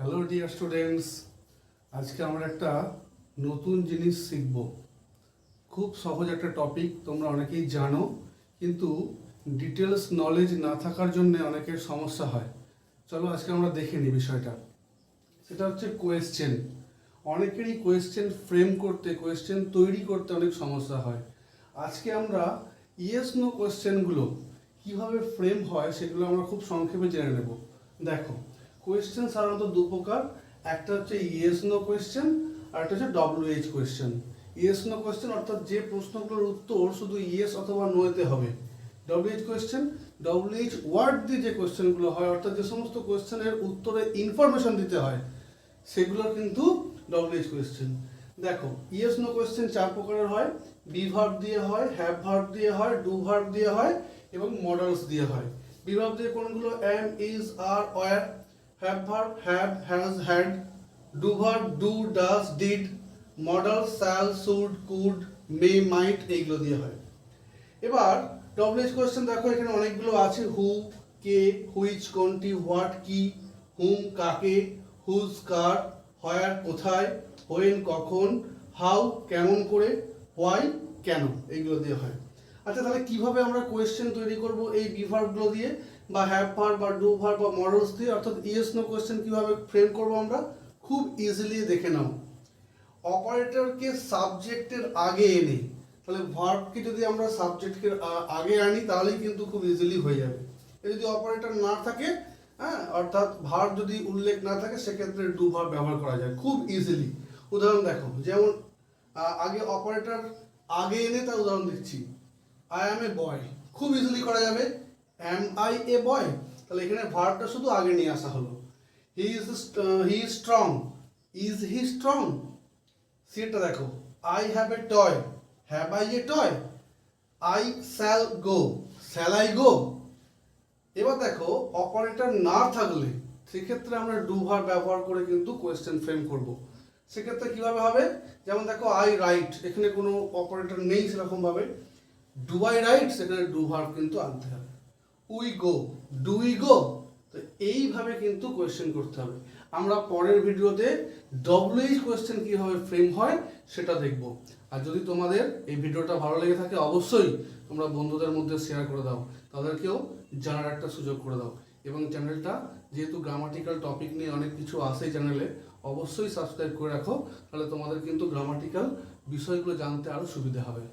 Hello dear students, আজকে আমরা একটা নতুন জিনিস শিখব। খুব সহজ একটা টপিক, তোমরা অনেকেই জানো, কিন্তু ডিটেলস নলেজ না থাকার জন্য অনেকের সমস্যা হয়। চলো আজকে আমরা দেখে নিই বিষয়টা। সেটা হচ্ছে কোয়েশ্চেন। অনেকেরই কোয়েশ্চেন ফ্রেম করতে, কোয়েশ্চেন তৈরি করতে অনেক সমস্যা হয়। আজকে আমরা ইয়েস নো কোয়েশ্চেনগুলো কীভাবে ফ্রেম হয় সেগুলো আমরা খুব সংক্ষেপে জেনে নেব। দেখো, কোয়েশ্চেন সাধারণত দু প্রকার, একটা হচ্ছে ইয়েস নো কোয়েশ্চেন আর একটা হচ্ছে WH question. Yes no question অর্থাৎ যে প্রশ্নগুলোর উত্তর শুধু ইয়েস অথবা নোতে হবে। WH কোয়েশ্চেন, WH ওয়ার্ড দিয়ে যে কোয়েশ্চেনগুলো হয়, অর্থাৎ যে সমস্ত কোয়েশ্চেনের উত্তরে ইনফরমেশন দিতে হয় সেগুলো কিন্তু WH কোয়েশ্চেন। দেখো, ইয়েস নো কোয়েশ্চেন চার প্রকারের হয়। বি ভার্ব দিয়ে হয়, হ্যাভ ভার্ব দিয়ে হয়, ডু ভার্ব দিয়ে হয় এবং মডেলস দিয়ে হয়। বি ভার্ব দিয়ে কোনগুলো? Am, is, are, were. Have verb have, has, had. Do verb do, does, did. Modal shall, should, could, may, might, এইগুলো দিয়ে হয়। এবার WH কোয়েশ্চেন দেখো, এখানে অনেকগুলো আছে। হু, কে, হুইচ, কোনটি, হোয়াট, কি, হুম, কাকে, হুজ, কার, হোয়ার, কোথায়, হোয়েন, কখন, হাউ, কেমন করে, হোয়াই, কেন, এইগুলো দিয়ে হয়। আচ্ছা, তাহলে কিভাবে আমরা কোয়েশ্চেন তৈরি করব এই বি ভার্বগুলো দিয়ে, বা হ্যাভ ভার্ব বা ডু ভার্ব বা মডেলস দিয়ে, অর্থাৎ ইয়েস নো কোয়েশ্চেন কিভাবে ফ্রেম করব আমরা খুব ইজিলি দেখে নাও। অপারেটরকে সাবজেক্টের আগে এনে, তাহলে ভার্বকে যদি আমরা সাবজেক্টের আগে আনি তাহলেই কিন্তু খুব ইজিলি হয়ে যাবে। যদি অপারেটর না থাকে, হ্যাঁ, অর্থাৎ ভার্ব যদি উল্লেখ না থাকে, সেক্ষেত্রে ডু ভার্ব ব্যবহার করা যায় খুব ইজিলি। উদাহরণ দেখো, যেমন আগে অপারেটর আগে এনে তার উদাহরণ দিচ্ছি। আই অ্যাম এ বয়, খুব ইজিলি করা যাবে। অ্যাম আই এ বয়, তাহলে এখানে ভার্বটা শুধু আগে নিয়ে আসা হলো। He is strong, is he strong. সেটা দেখো, I have a toy, have I A toy. I shall go, shall I go. এবার দেখো, অপারেটর না থাকলে সেক্ষেত্রে আমরা ডু ভার্ব ব্যবহার করে কিন্তু কোয়েশ্চেন ফ্রেম করব। সেক্ষেত্রে কিভাবে হবে? যেমন দেখো, আই রাইট, এখানে কোনো অপারেটর নেই সেরকম ভাবে। ডু আই রাইট, সেখানে ডু ভার্ব কিন্তু আনতে হবে। We go, do we go. তো এইভাবে কিন্তু কোয়েশ্চেন করতে হবে। আমরা পরের ভিডিওতে WH কোয়েশ্চেন কীভাবে ফ্রেম হয় সেটা দেখব। আর যদি তোমাদের এই ভিডিওটা ভালো লেগে থাকে, অবশ্যই তোমরা বন্ধুদের মধ্যে শেয়ার করে দাও, তাদেরকেও জানার একটা সুযোগ করে দাও। এবং চ্যানেলটা, যেহেতু গ্রামাটিক্যাল টপিক নিয়ে অনেক কিছু আসে চ্যানেলে, অবশ্যই সাবস্ক্রাইব করে রাখো, তাহলে তোমাদের কিন্তু গ্রামাটিক্যাল বিষয়গুলো জানতে আরও সুবিধা হবে।